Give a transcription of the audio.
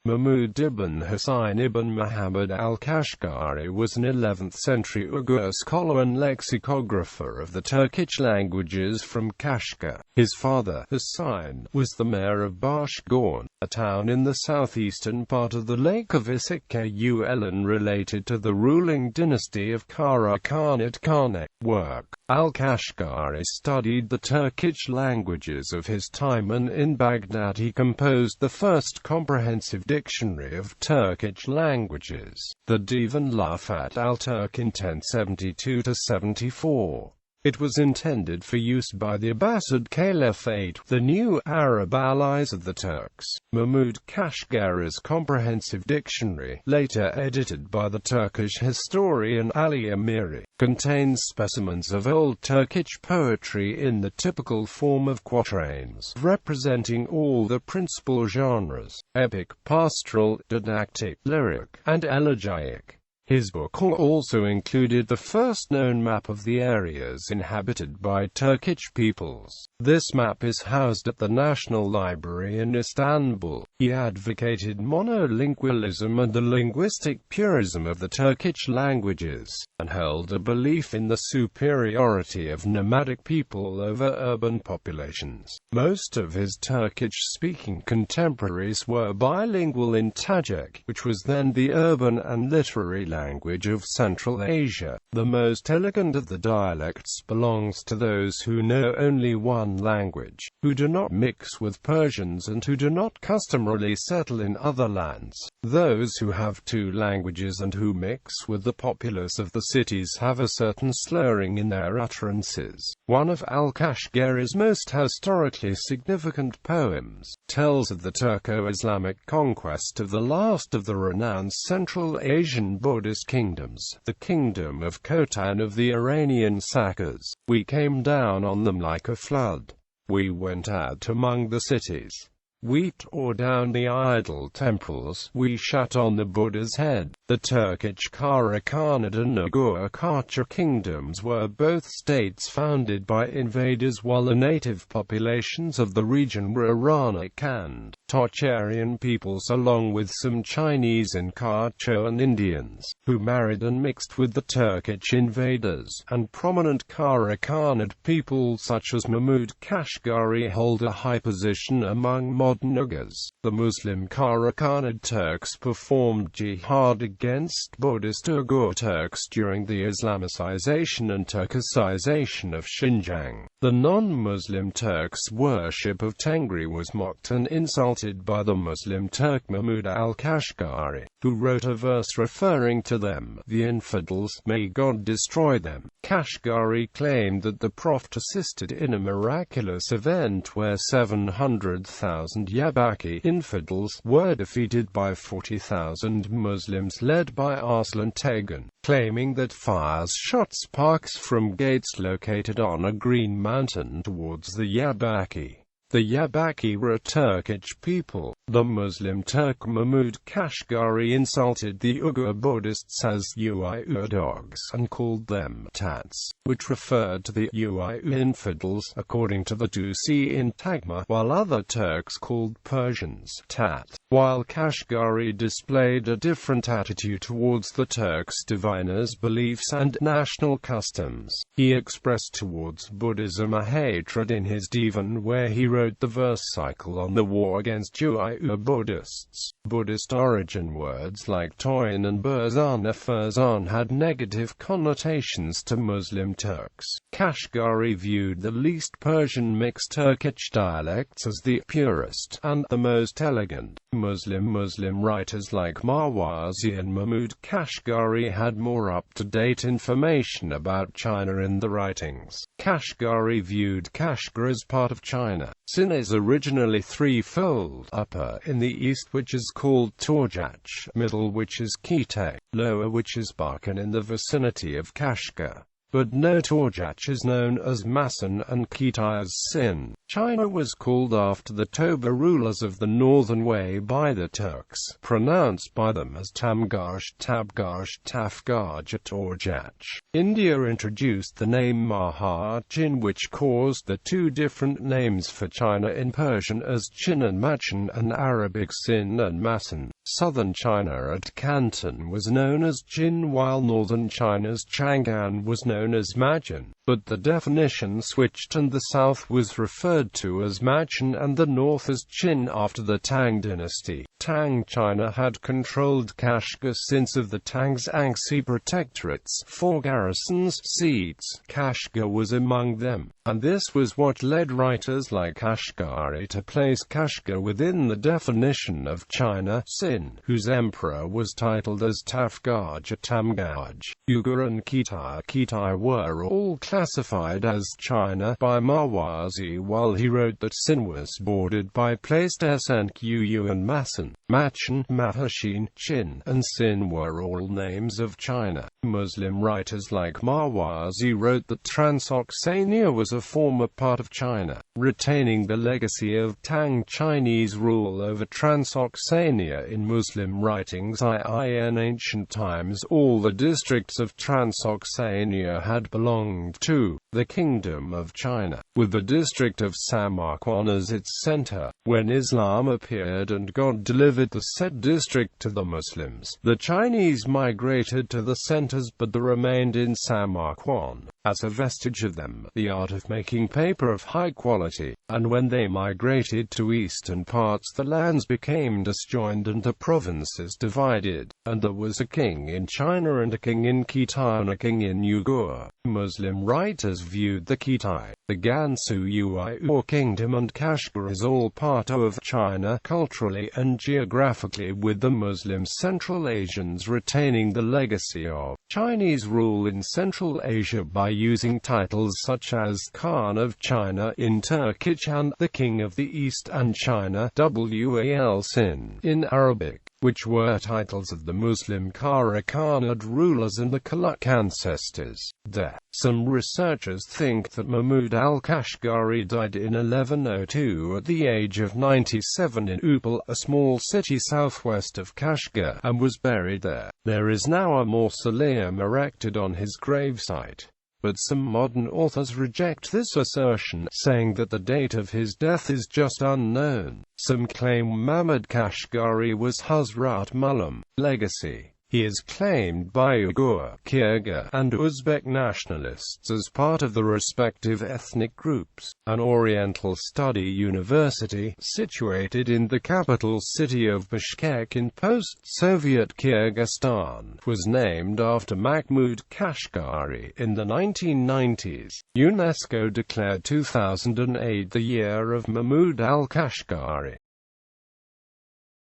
Mahmud ibn Hussayn ibn Muhammed al-Kashgari was an 11th-century Uyghur scholar and lexicographer of the Turkic languages from Kashgar. His father, Hussayn, was the mayor of Barsgan, a town in the southeastern part of the Lake of Issyk-Kul and related to the ruling dynasty of Kara-Khanid Khanate. Work. Al-Kashgari studied the Turkic languages of his time, and in Baghdad he composed the first comprehensive dictionary of Turkic languages, the Divan Lafat al-Turk, in 1072–74. It was intended for use by the Abbasid Caliphate, the new Arab allies of the Turks. Mahmud Kashgari's comprehensive dictionary, later edited by the Turkish historian Ali Amiri, contains specimens of Old Turkic poetry in the typical form of quatrains, representing all the principal genres: epic, pastoral, didactic, lyric, and elegiac. His book also included the first known map of the areas inhabited by Turkic peoples. This map is housed at the National Library in Istanbul. He advocated monolingualism and the linguistic purism of the Turkic languages, and held a belief in the superiority of nomadic people over urban populations. Most of his Turkic-speaking contemporaries were bilingual in Tajik, which was then the urban and literary language of Central Asia. The most elegant of the dialects belongs to those who know only one language, who do not mix with Persians and who do not customarily settle in other lands. Those who have two languages and who mix with the populace of the cities have a certain slurring in their utterances. One of al-Kashgari's most historically significant poems tells of the Turco-Islamic conquest of the last of the renowned Central Asian Buddhist kingdoms, the kingdom of Khotan of the Iranian Sakas. We came down on them like a flood. We went out among the cities. We tore down the idol temples. We shat on the Buddha's head. The Turkic Kara-Khanid and Uyghur Kachar kingdoms were both states founded by invaders, while the native populations of the region were Iranic and Tocharian peoples, along with some Chinese and Kachin Indians, who married and mixed with the Turkic invaders, and prominent Kara-Khanid people such as Mahmud Kashgari hold a high position among modern Uyghurs. The Muslim Kara-Khanid Turks performed jihad against Buddhist Uyghur Turks during the Islamicization and Turkicization of Xinjiang. The non-Muslim Turks' worship of Tengri was mocked and insulted by the Muslim Turk Mahmud al-Kashgari, who wrote a verse referring to them, the infidels, may God destroy them. Kashgari claimed that the Prophet assisted in a miraculous event where 700,000 Yabaki infidels were defeated by 40,000 Muslims led by Arslan Tegan, claiming that fires shot sparks from gates located on a green mountain towards the Yabaki. The Yabaki were a Turkic people. The Muslim Turk Mahmud Kashgari insulted the Uyghur Buddhists as Uyghur dogs and called them tats, which referred to the Uyghur infidels, according to the Tusi in Tagma, while other Turks called Persians tat. While Kashgari displayed a different attitude towards the Turks' diviners' beliefs and national customs, he expressed towards Buddhism a hatred in his divan, where he wrote the verse cycle on the war against Uyghur Buddhists. Buddhist origin words like Toyin and Barzan had negative connotations to Muslim Turks. Kashgari viewed the least Persian mixed Turkic dialects as the purest and the most elegant. Muslim writers like Marwazi and Mahmud Kashgari had more up-to-date information about China in the writings. Kashgari viewed Kashgar as part of China. Sin is originally threefold: upper in the east, which is called Torjach; middle, which is Kite; lower, which is Barsgan in the vicinity of Kashgar. But no Torjach is known as Masan and Kite as Sin. China was called after the Toba rulers of the Northern Wei by the Turks, pronounced by them as Tamgash, Tabgash, Tafgaj, or Jach. India introduced the name Maha-Chin, which caused the two different names for China in Persian as Chin and Machin and Arabic Sin and Masan. Southern China at Canton was known as Jin, while northern China's Chang'an was known as Machin. But the definition switched and the south was referred to as Machin and the north as Chin after the Tang dynasty. Tang China had controlled Kashgar since of the Tang's Angxi protectorates, 4 garrisons seats. Kashgar was among them, and this was what led writers like Kashgari to place Kashgar within the definition of China, Sin, whose emperor was titled as Tafgaj, Tamgaj. Uyghur and Khitai were all classified as China by Marwazi, while he wrote that Sin was bordered by placed Snqu and Masan. Machin, Mahashin, Chin, and Sin were all names of China. Muslim writers like Marwazi wrote that Transoxania was a former part of China, retaining the legacy of Tang Chinese rule over Transoxania. In Muslim writings in ancient times, all the districts of Transoxania had belonged to the Kingdom of China, with the district of Samarkand as its center. When Islam appeared and God delivered the said district to the Muslims, the Chinese migrated to the centers but they remained in Samarkand as a vestige of them, the art of making paper of high quality, and when they migrated to eastern parts the lands became disjoined and the provinces divided, and there was a king in China and a king in Khitai and a king in Uyghur. Muslim writers viewed the Khitai, the Gansu Uyghur kingdom and Kashgar as all part of China culturally and geographically, with the Muslim Central Asians retaining the legacy of Chinese rule in Central Asia by using titles such as Khan of China in Turkic and the King of the East and China Wal Sin in Arabic, which were titles of the Muslim Kara-Khanid rulers and the Kalak ancestors. Some researchers think that Mahmud al-Kashgari died in 1102 at the age of 97 in Upal, a small city southwest of Kashgar, and was buried there. There is now a mausoleum erected on his gravesite. But some modern authors reject this assertion, saying that the date of his death is just unknown. Some claim Muhammed Kashgari was Hazrat Mullam. Legacy. He is claimed by Uyghur, Kyrgyz, and Uzbek nationalists as part of the respective ethnic groups. An Oriental Study University, situated in the capital city of Bishkek in post-Soviet Kyrgyzstan, was named after Mahmud Kashgari in the 1990s. UNESCO declared 2008 the year of Mahmud al-Kashgari.